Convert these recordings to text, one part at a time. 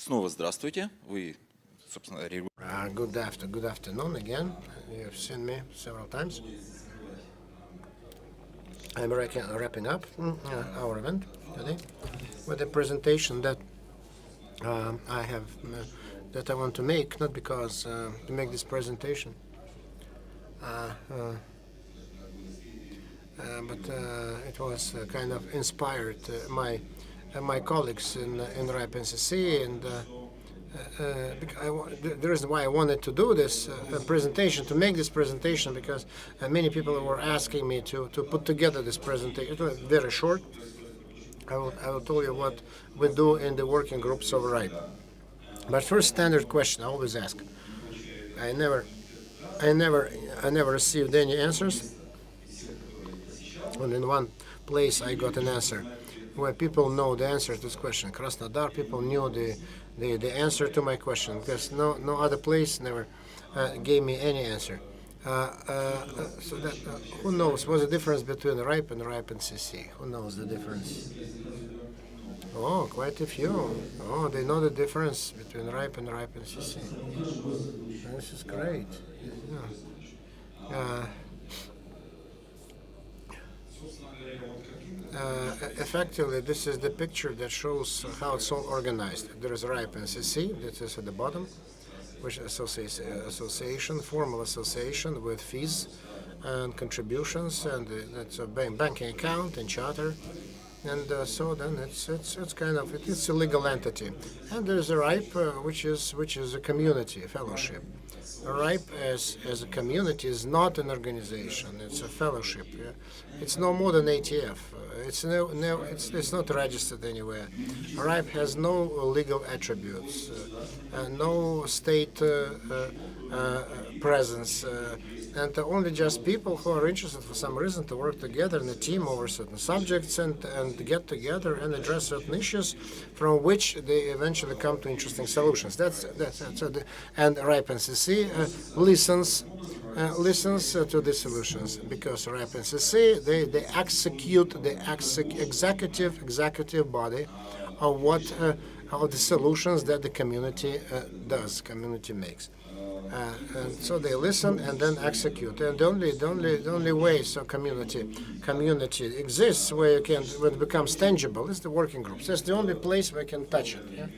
Снова здравствуйте. Вы, собственно, Good afternoon again. You've seen me several times. I'm wrapping up our event today with a presentation that I have that I want to make, not because to make this presentation, but it was kind of inspired my colleagues in RIPE NCC, and the reason why I wanted to do this presentation, to make this presentation, because many people were asking me to put together this presentation. It was very short. I will tell you what we do in the working groups of RIPE. But first, standard question I always ask. I never received any answers. And in one place I got an answer where people know the answer to this question. Krasnodar, people knew the answer to my question, because no other place never gave me any answer. So that who knows what's the difference between RIPE and RIPE NCC? Who knows the difference? Oh, quite a few. Oh, they know the difference between RIPE and RIPE NCC. This is great. Effectively, this is the picture that shows how it's all organized. There is RIPE NCC, that is at the bottom, which is association, formal association with fees and contributions, and that's a banking account and charter, and so then it's kind of it's a legal entity. And there's a RIPE, which is a community, a fellowship. RIPE as a community is not an organization; it's a fellowship. Yeah? It's no more than ATF. It's not registered anywhere. RIPE has no legal attributes, no state presence, and only just people who are interested for some reason to work together in a team over certain subjects and get together and address certain issues from which they eventually come to interesting solutions. And RIPE NCC listens to the solutions, because RIPE NCC they execute the executive body of the solutions that the community makes. And so they listen and then execute. And the only way so community exists where it becomes tangible is the working groups. That's the only place where you can touch it. Yeah?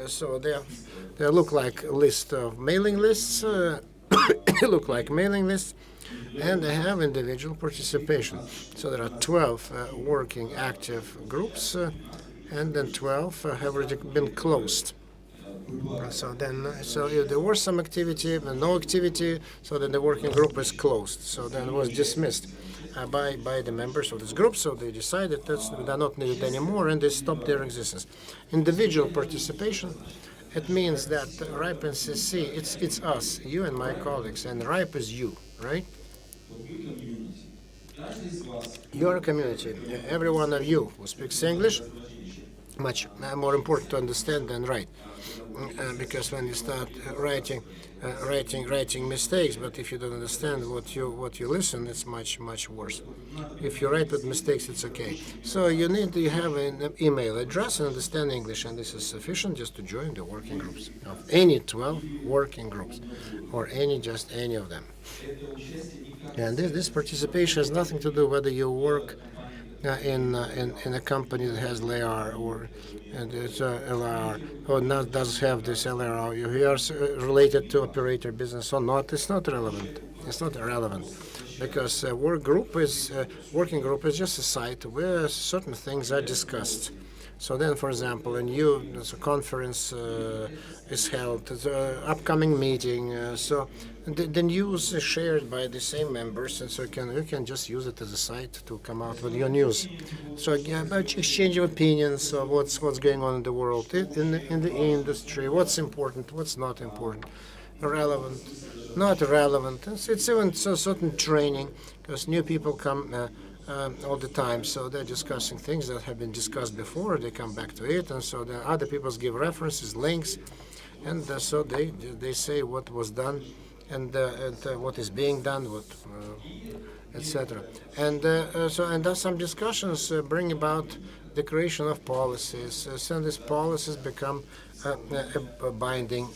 So they look like a list of mailing lists. They look like mailing lists, and they have individual participation. So there are 12 working active groups, and then 12 have already been closed. So if there was some activity and no activity, so then the working group is closed. So then it was dismissed by the members of this group. So they decided that they're not needed anymore, and they stopped their existence. Individual participation. It means that RIPE NCC, it's us, you and my colleagues, and RIPE is you, right? You're a community. Every one of you who speaks English, much more important to understand than write, because when you start writing mistakes, but if you don't understand what you listen, it's much worse. If you write with mistakes, it's okay. So you need to have an email address and understand English, and this is sufficient just to join the working groups of any 12 working groups, or just any of them. And this participation has nothing to do whether you work in a company that has LAR or it's LR or not does have this LR, or you are related to operator business or not. It's not relevant. It's not irrelevant, because working group is just a site where certain things are discussed. So then, for example, there's a conference is held, there's an upcoming meeting. So the news is shared by the same members, and so you can just use it as a site to come out with your news. So about exchange of opinions of what's going on in the world, in the industry, what's important, what's not important, relevant, not relevant. It's even certain training, because new people come all the time, so they're discussing things that have been discussed before. They come back to it, and so the other people give references, links, and so they say what was done and what is being done, etc. And thus some discussions bring about the creation of policies. So these policies become binding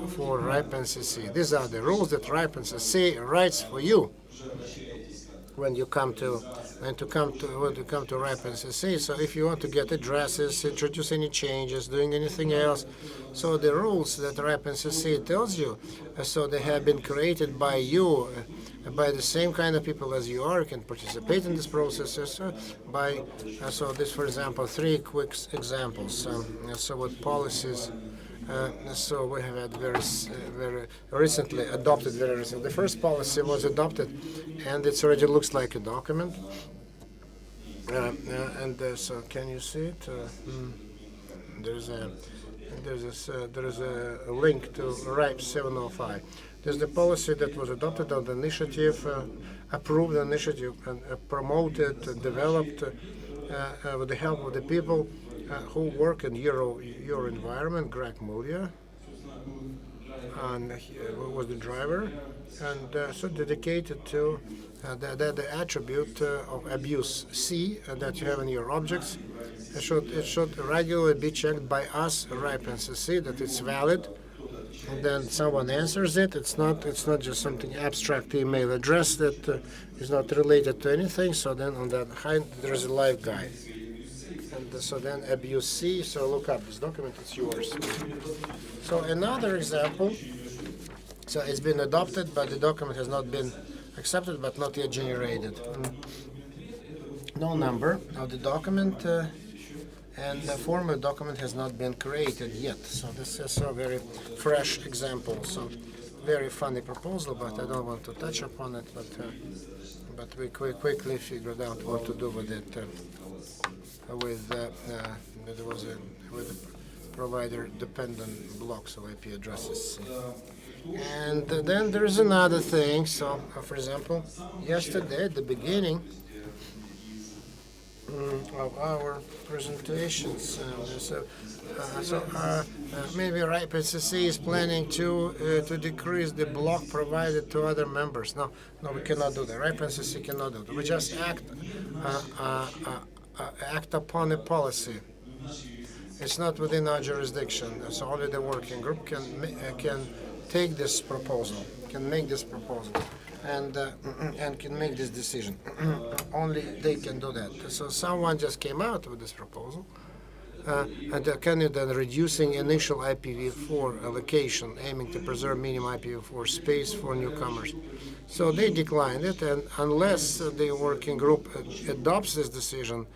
for RIPE NCC. These are the rules that RIPE NCC writes for you when you come to RIPE NCC. So if you want to get addresses, introduce any changes, doing anything else, so the rules that RIPE NCC tells you, so they have been created by you, by the same kind of people as you are, can participate in this process. So this, for example, 3 quick examples. So what policies. So we have had very recently adopted. The first policy was adopted, and it already looks like a document. So can you see it? There is a link to RIPE 705. There's the policy that was adopted on the initiative, approved initiative, and promoted, developed with the help of the people who work in Euro environment. Greg Mulia and was the driver, and so dedicated to the attribute of abuse C that you have in your objects. It should regularly be checked by us, RIPE NCC, that it's valid. And then someone answers it. It's not just something abstract email address that is not related to anything. So then on that behind there's a live guide. And so then abuse C. So look up this document. It's yours. So another example. So it's been adopted, but the document has not been accepted, but not yet generated. No number of the document. And the formal document has not been created yet. So this is a very fresh example. So very funny proposal, but I don't want to touch upon it. But we quickly figured out what to do with it. With provider dependent blocks of IP addresses. And then there is another thing. So, for example, yesterday at the beginning of our presentations. Maybe RIPE NCC is planning to decrease the block provided to other members. No, we cannot do that. RIPE NCC cannot do that. We just act upon a policy. It's not within our jurisdiction. So only the working group can take this proposal, can make this proposal. And can make this decision. Only they can do that. So someone just came out with this proposal, and the candidate reducing initial IPv4 allocation, aiming to preserve minimum IPv4 space for newcomers. So they declined it, and unless the working group adopts this decision,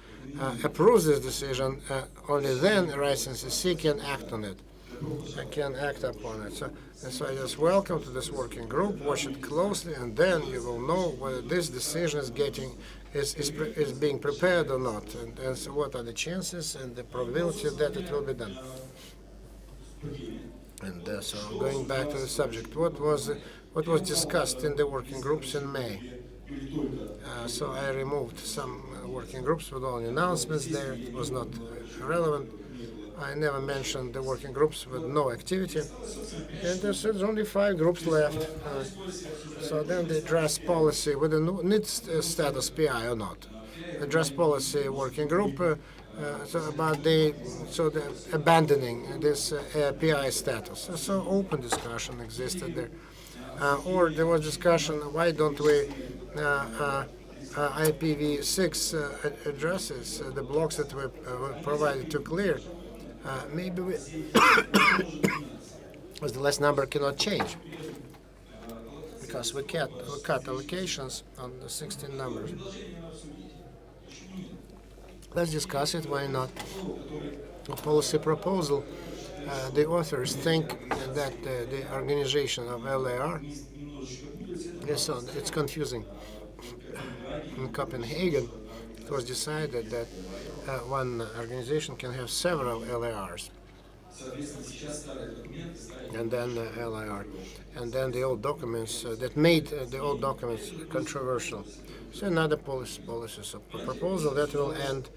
approves this decision, only then RIPE NCC can act on it. I can act upon it. So I just welcome to this working group, watch it closely, and then you will know whether this decision is being prepared or not, and so what are the chances and the probability that it will be done. And so going back to the subject, what was discussed in the working groups in May? So I removed some working groups with all announcements there. It was not relevant. I never mentioned the working groups with no activity, and there's only 5 groups left. So then the address policy with a need status PI or not. Address policy working group about the abandoning this PI status. So open discussion existed there, or there was discussion why don't we IPv6 addresses, the blocks that were provided to clear. Maybe because the last number cannot change because we cut allocations on the 16 numbers. Let's discuss it. Why not? A policy proposal. The authors think that the organization of LAR it's confusing. In Copenhagen, it was decided that one organization can have several LARs, and then LIR, and then the old documents that made the old documents controversial. So another policy proposal that will end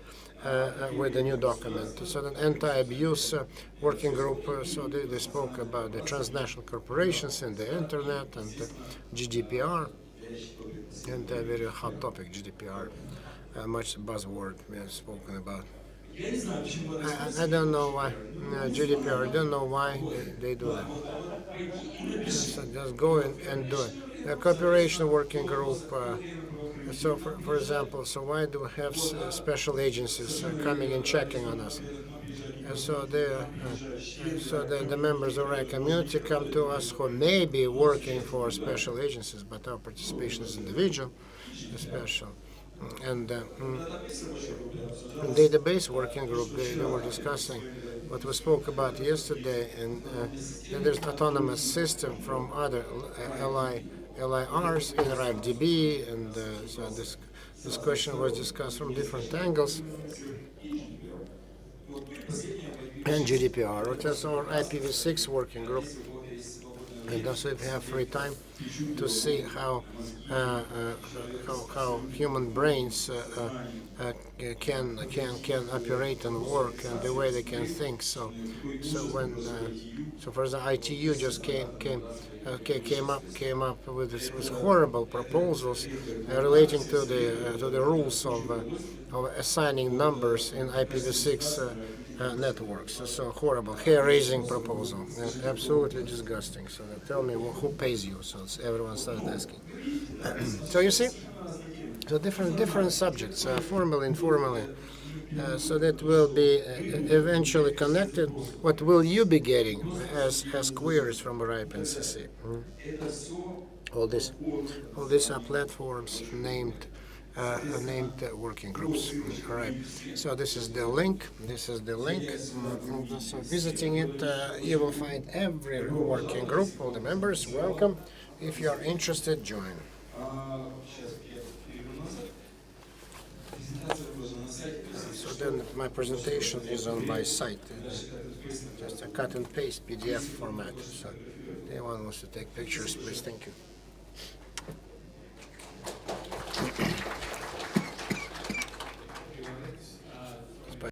with a new document. So the anti-abuse working group, so they spoke about the transnational corporations and the internet and the GDPR, and a very hot topic, GDPR. Much buzzword we have spoken about. I don't know why GDPR. I don't know why they do that. So just go and do it. The cooperation working group. So, for example, so why do we have special agencies coming and checking on us? So the members of our community come to us who may be working for special agencies, but our participation is individual, special. And database working group, they were discussing what we spoke about yesterday, and there's autonomous system from other LIRs in RIPE-DB, and so this question was discussed from different angles. And GDPR, which is our IPv6 working group. And also, if you have free time to see how human brains can operate and work, and the way they can think. So for example, ITU just came up with this horrible proposals relating to the rules of assigning numbers in IPv6 networks. So horrible, hair-raising proposal, absolutely disgusting. So tell me who pays you? So everyone started asking. So you see, so different subjects, formal, informally. So that will be eventually connected. What will you be getting as queries from RIPE NCC? All these are platforms named working groups. All right. So this is the link. So visiting it, you will find every working group. All the members, welcome. If you are interested, join. So then my presentation is on my site. Just a cut and paste PDF format. So anyone wants to take pictures, please. Thank you.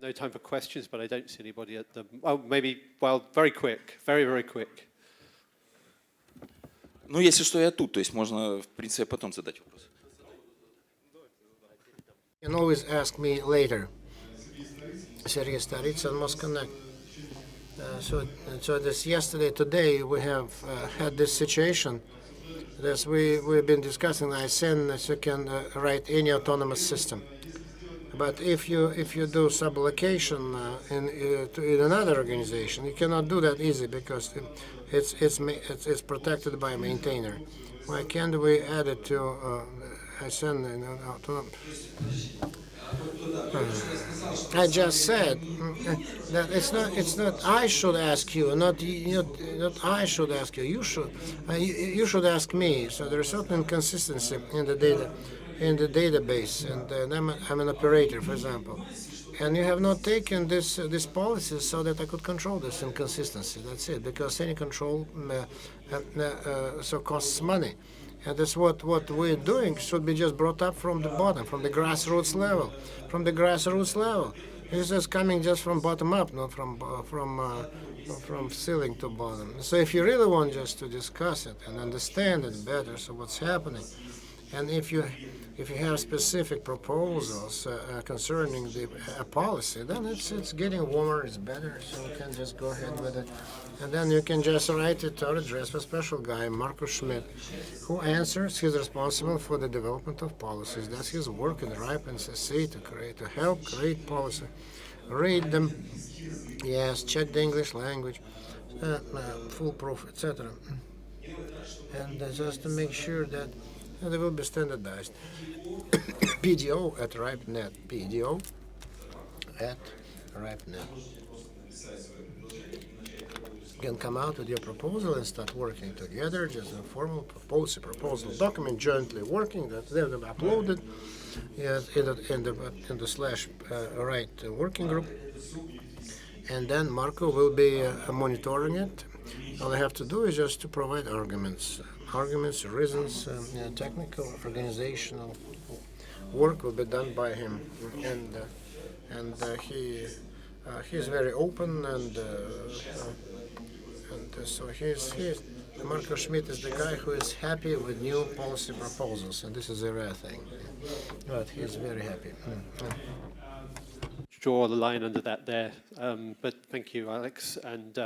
No time for questions, but I don't see anybody at the... Oh, maybe, well, very quick, very quick. Ну, если что, я тут, то есть можно, в принципе, потом задать вопрос. You can always ask me later. Sergey Staritsyn must connect. So this today we have had this situation that we've been discussing. I said that you can write any autonomous system. But if you do sub-allocation in another organization, you cannot do that easy because it's protected by a maintainer. Why can't we add it to I just said that it's not I should ask you, not I should ask you. You should ask me. So there is certain inconsistency in the data. In the database, and I'm an operator, for example, and you have not taken this policy so that I could control this inconsistency. That's it, because any control so costs money, and that's what we're doing should be just brought up from the bottom, from the grassroots level, It's just coming just from bottom up, not from ceiling to bottom. So if you really want just to discuss it and understand it better, so what's happening, and if you have specific proposals concerning the policy, then it's getting warmer, it's better, so you can just go ahead with it. And then you can just write it or address a special guy, Markus Schmidt, who answers. He's responsible for the development of policies. That's his work in RIPE NCC to help create policy. Read them, yes, check the English language, foolproof, etc. And just to make sure that they will be standardized. PDO at RIPE.net. PDO at RIPE.net. You can come out with your proposal and start working together, just a formal proposal document jointly working that they will be uploaded in the slash RIPE working group. And then Marco will be monitoring it. All I have to do is just to provide arguments, reasons, technical, organizational work will be done by him, and he's very open, and so Marco Schmidt is the guy who is happy with new policy proposals, and this is a rare thing, but he's very happy. draw the line under that there. But thank you, Alex. And